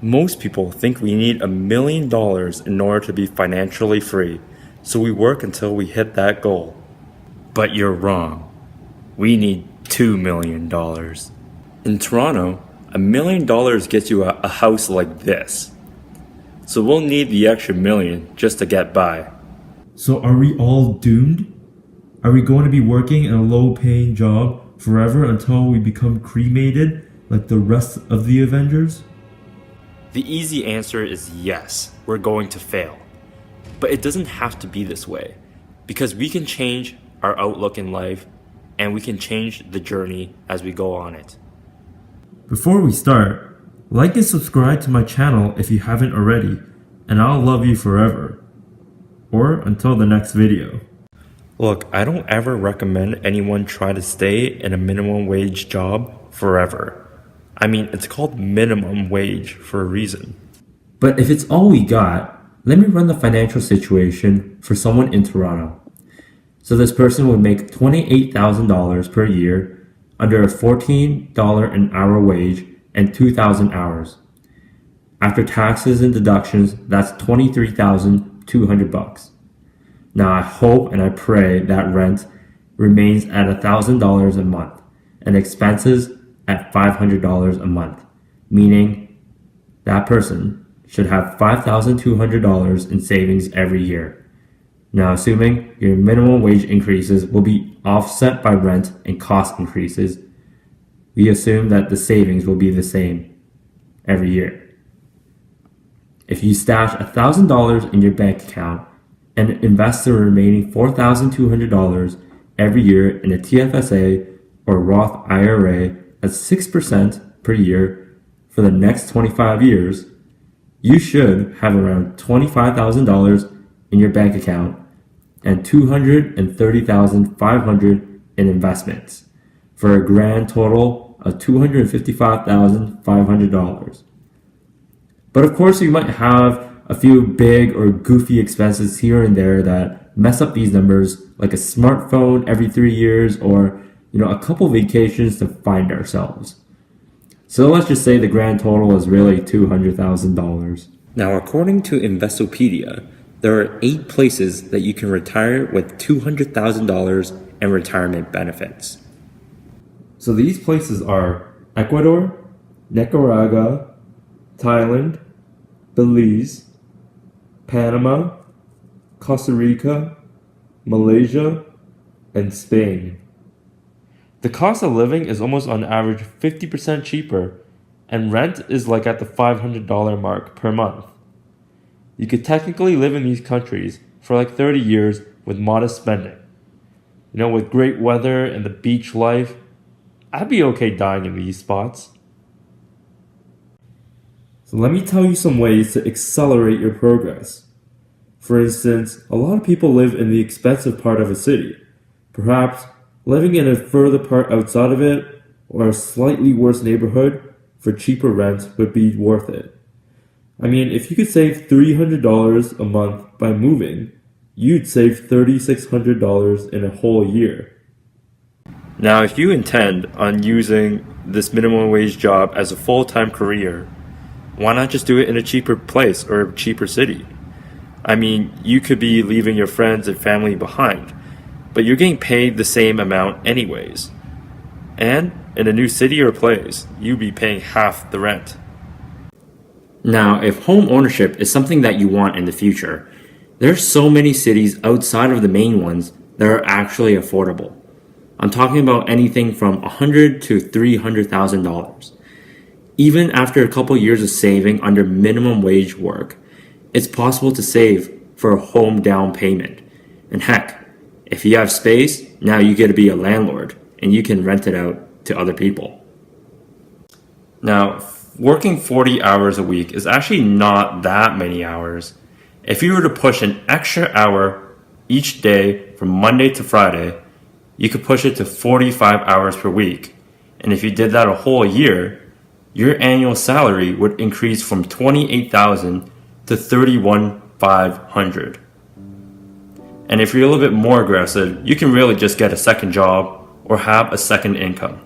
Most people think we need $1 million in order to be financially free, so we work until we hit that goal. But you're wrong. We need $2 million. In Toronto, $1 million gets you a house like this. So we'll need the extra million just to get by. So are we all doomed? Are we going to be working in a low-paying job forever until we become cremated like the rest of the Avengers? The easy answer is yes, we're going to fail. But it doesn't have to be this way, because we can change our outlook in life and we can change the journey as we go on it. Before we start, like and subscribe to my channel if you haven't already, and I'll love you forever. Or until the next video. Look, I don't ever recommend anyone try to stay in a minimum wage job forever. I mean, it's called minimum wage for a reason. But if it's all we got, let me run the financial situation for someone in Toronto. So this person would make $28,000 per year under a $14 an hour wage and 2,000 hours. After taxes and deductions, that's $23,200. Now I hope and I pray that rent remains at $1,000 a month and expenses at $500 a month, meaning that person should have $5,200 in savings every year. Now, assuming your minimum wage increases will be offset by rent and cost increases, we assume that the savings will be the same every year. If you stash $1,000 in your bank account and invest the remaining $4,200 every year in a TFSA or Roth IRA at 6% per year for the next 25 years, you should have around $25,000 in your bank account and $230,500 in investments for a grand total of $255,500. But of course, you might have a few big or goofy expenses here and there that mess up these numbers, like a smartphone every 3 years or a couple vacations to find ourselves. So let's just say the grand total is really $200,000. Now, according to Investopedia, there are 8 places that you can retire with $200,000 in retirement benefits. So these places are Ecuador, Nicaragua, Thailand, Belize, Panama, Costa Rica, Malaysia, and Spain. The cost of living is almost on average 50% cheaper, and rent is like at the $500 mark per month. You could technically live in these countries for like 30 years with modest spending. With great weather and the beach life, I'd be okay dying in these spots. So let me tell you some ways to accelerate your progress. For instance, a lot of people live in the expensive part of a city. Perhaps living in a further part outside of it, or a slightly worse neighborhood for cheaper rent would be worth it. I mean, if you could save $300 a month by moving, you'd save $3,600 in a whole year. Now, if you intend on using this minimum wage job as a full-time career, why not just do it in a cheaper place or a cheaper city? I mean, you could be leaving your friends and family behind, but you're getting paid the same amount anyways. And in a new city or place, you'd be paying half the rent. Now, if home ownership is something that you want in the future, there's so many cities outside of the main ones that are actually affordable. I'm talking about anything from $100,000 to $300,000. Even after a couple years of saving under minimum wage work, it's possible to save for a home down payment. And heck, if you have space, now you get to be a landlord and you can rent it out to other people. Now, working 40 hours a week is actually not that many hours. If you were to push an extra hour each day from Monday to Friday, you could push it to 45 hours per week. And if you did that a whole year, your annual salary would increase from $28,000 to $31,500. And if you're a little bit more aggressive, you can really just get a second job or have a second income.